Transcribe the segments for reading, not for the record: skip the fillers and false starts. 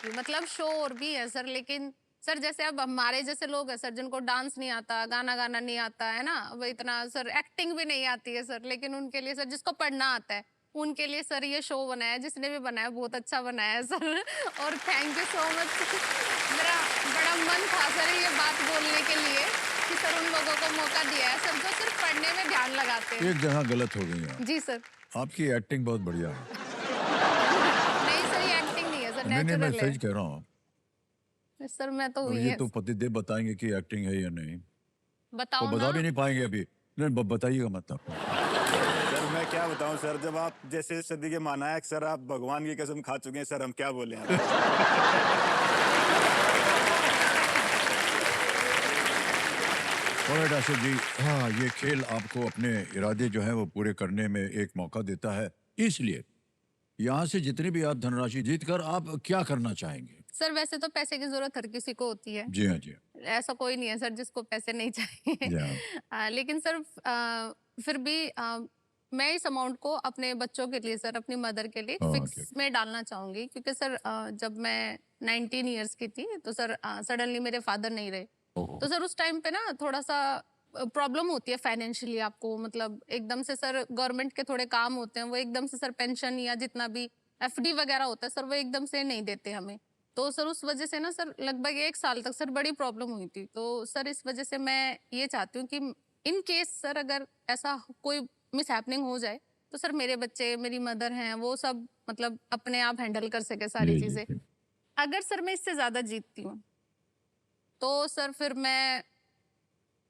Exactly मतलब show और भी है सर, लेकिन सर जैसे अब हमारे जैसे लोग हैं सर जिनको डांस नहीं आता, गाना गाना नहीं आता है ना, वो इतना सर एक्टिंग भी नहीं आती है सर, लेकिन उनके लिए सर जिसको पढ़ना आता है उनके लिए सर ये शो बनाया, जिसने भी बनाया बहुत अच्छा बनाया है सर। और थैंक यू सो मच। मेरा बड़ा मन था सर ये बात बोलने के लिए कि सर उन लोगों को मौका दिया है सर जो सिर्फ पढ़ने में ध्यान लगाते हैं। एक जगह गलत हो गई आप। जी सर। आपकी एक्टिंग बहुत बढ़िया है। नहीं सर ये एक्टिंग नहीं है सर, नहीं नहीं, मैं नेचुरल है सच कह रहा हूँ। सर। मैं तो और हुई ये है। तो पतिदेव बताएंगे कि एक्टिंग है या नहीं। वो बताओ ना। बता भी नहीं पाएंगे अभी। नहीं, बताइएगा मतलब। सर मैं क्या बताऊं सर, जब आप जैसे सदी के महानायक सर आप भगवान की कसम खा चुके हैं सर, हम क्या बोले हैं। ऑलराइट आसिफ जी, हाँ ये खेल आपको अपने इरादे जो है वो पूरे करने में एक मौका देता है, इसलिए यहाँ से जितनी भी आप धनराशि जीतकर आप क्या करना चाहेंगे? सर वैसे तो पैसे की जरूरत हर किसी को होती है। जी हाँ, जी हाँ। ऐसा कोई नहीं है सर जिसको पैसे नहीं चाहिए। जी हाँ। लेकिन सर फिर भी मैं इस अमाउंट को अपने बच्चों के लिए सर, अपनी मदर के लिए ओके। फिक्स में डालना चाहूंगी, क्योंकि सर जब मैं 19 इयर्स की थी तो सर सडनली मेरे फादर नहीं रहे। तो सर उस टाइम पे ना थोड़ा सा प्रॉब्लम होती है फाइनेंशियली आपको, मतलब एकदम से सर गवर्नमेंट के थोड़े काम होते हैं वो एकदम से सर पेंशन या जितना भी एफडी वगैरह होता है सर वो एकदम से नहीं देते हमें। तो सर उस वजह से ना सर लगभग 1 साल तक सर बड़ी प्रॉब्लम हुई थी। तो सर इस वजह से मैं ये चाहती हूँ कि इन केस सर अगर ऐसा कोई मिस हैपनिंग हो जाए तो सर मेरे बच्चे, मेरी मदर हैं, वो सब मतलब अपने आप हैंडल कर सके सारी जी, चीजें। जी। अगर सर मैं इससे ज्यादा जीतती हूँ तो सर फिर मैं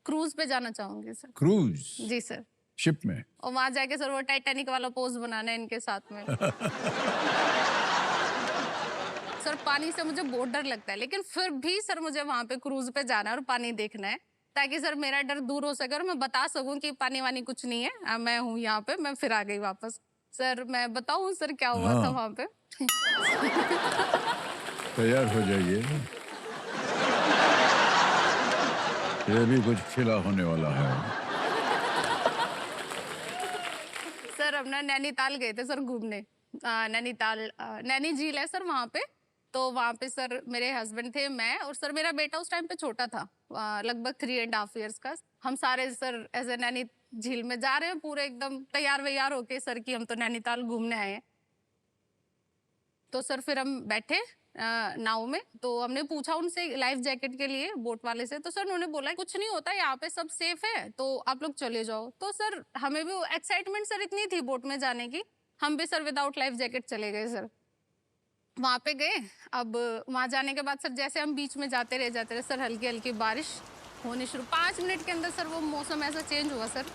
क्रूज पे जाना चाहूंगी सर। क्रूज? जी सर। शिप में? और वहां जाके सर वो टाइटैनिक वाला पोज बनाना है इनके साथ में। सर पानी से मुझे बहुत डर लगता है, लेकिन फिर भी सर मुझे वहां पे क्रूज पे जाना है और पानी देखना है, ताकि सर मेरा डर दूर हो सके और मैं बता सकूं कि पानी वानी कुछ नहीं है, मैं हूँ यहाँ पे, मैं फिर आ गई वापस। सर मैं बताऊं सर क्या हुआ था हाँ। वहां पे? तैयार हो जाइए, ये भी कुछ खिला होने वाला है। सर अपना नैनीताल गए थे सर घूमने। नैनीताल नैनी झील है सर वहां पे। तो वहां पे सर मेरे हस्बैंड थे, मैं और सर मेरा बेटा उस टाइम पे छोटा था, लगभग 3.5 ईयर्स का। हम सारे सर ऐसे नैनी झील में जा रहे हैं पूरे एकदम तैयार वैयार होके सर कि हम तो नैनीताल घूमने आए हैं। तो सर फिर हम बैठे नाव में, तो हमने पूछा उनसे लाइफ जैकेट के लिए बोट वाले से, तो सर उन्होंने बोला कुछ नहीं होता, यहाँ पे सब सेफ है, तो आप लोग चले जाओ। तो सर हमें भी एक्साइटमेंट सर इतनी थी बोट में जाने की, हम भी सर विदाउट लाइफ जैकेट चले गए सर। वहां पे गए। अब वहां जाने के बाद सर जैसे हम बीच में जाते रहे सर हल्की हल्की बारिश होनी शुरू, 5 मिनट के अंदर सर वो मौसम ऐसा चेंज हुआ सर।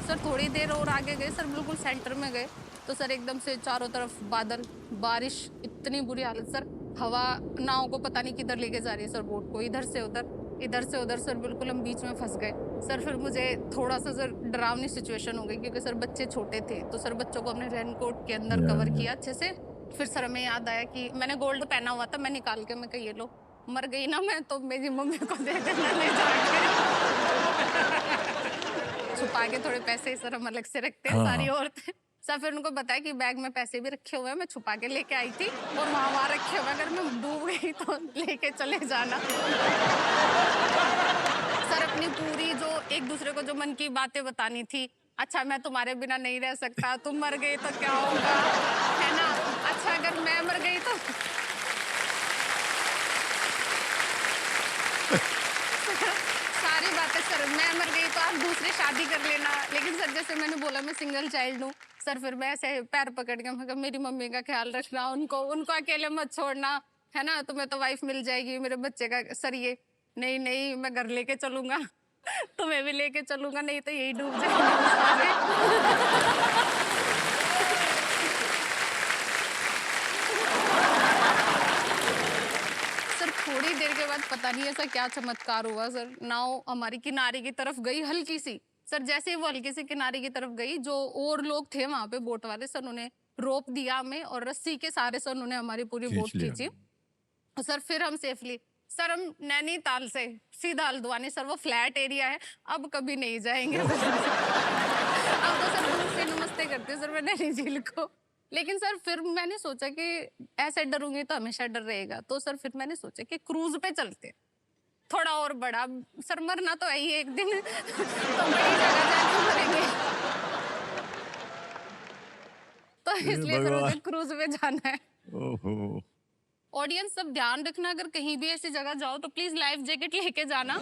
सर थोड़ी देर और आगे गए सर, बिल्कुल सेंटर में गए तो सर एकदम से चारों तरफ बादल, बारिश, इतनी बुरी हालत सर। हवा नाव को पता नहीं किधर लेके जा रही है सर, बोट को इधर से उधर, इधर से उधर सर, बिल्कुल हम बीच में फंस गए सर। फिर मुझे थोड़ा सा सर डरावनी सिचुएशन हो गई, क्योंकि सर बच्चे छोटे थे, तो सर बच्चों को हमने रेनकोट के अंदर कवर किया अच्छे से। फिर सर हमें याद आया कि मैंने गोल्ड पहना हुआ था, मैं निकाल के, मैं कही ये लो, मर गई ना मैं तो मेरी मम्मी को दे देना ले जाके। छुपा के थोड़े पैसे सर हम अलग से रखते हैं हाँ, सारी हाँ। औरतें। सर फिर उनको बताया कि बैग में पैसे भी रखे हुए हैं, मैं छुपा के लेके आई थी और वहां रखे हुए, अगर मैं डूब गई तो लेके चले जाना। सर अपनी पूरी जो एक दूसरे को जो मन की बातें बतानी थी, अच्छा मैं तुम्हारे बिना नहीं रह सकता, तुम मर गई तो क्या होगा, है ना, अच्छा अगर मैं मर गई तो। सारी बातें सर, मैं मर गई तो आप दूसरी शादी कर लेना, लेकिन सर जैसे मैंने बोला मैं सिंगल चाइल्ड हूँ सर, फिर मैं ऐसे पैर पकड़ के मैं कहा मेरी मम्मी का ख्याल रखना, उनको उनको अकेले मत छोड़ना, है ना, तुम्हें तो वाइफ मिल जाएगी मेरे बच्चे का। सर ये नहीं नहीं मैं घर लेके चलूंगा, तुम्हें भी लेके चलूंगा, नहीं तो यही डूब जाएंगे। सर थोड़ी देर के बाद पता नहीं ऐसा क्या चमत्कार हुआ सर, नाव हमारी किनारे की तरफ गई हल्की सी सर। जैसे ही वो हल्की सी किनारे की तरफ गई, जो और लोग थे वहां पे बोट वाले सर, उन्होंने रोप दिया हमें और रस्सी के सहारे सर उन्होंने हमारी पूरी खींच बोट लिया। खींची। और सर फिर हम सेफली सर, हम नैनीताल से सीधा हल्द्वानी सर, वो फ्लैट एरिया है, अब कभी नहीं जाएंगे। अब तो सर दूर से नमस्ते करते सर मैं नैनी झील को। लेकिन सर फिर मैंने सोचा कि ऐसे डरूंगी तो हमेशा डर रहेगा, तो सर फिर मैंने सोचा कि क्रूज पे चलते हैं। थोड़ा और बड़ा, सर मरना तो है ही एक दिन तो बड़ी जगह जाके मरेंगे। तो हे इसलिए सर भगवान। मुझे क्रूज पे जाना है। ओहो। ऑडियंस सब ध्यान रखना, अगर कहीं भी ऐसी जगह जाओ तो प्लीज लाइफ जैकेट लेके जाना।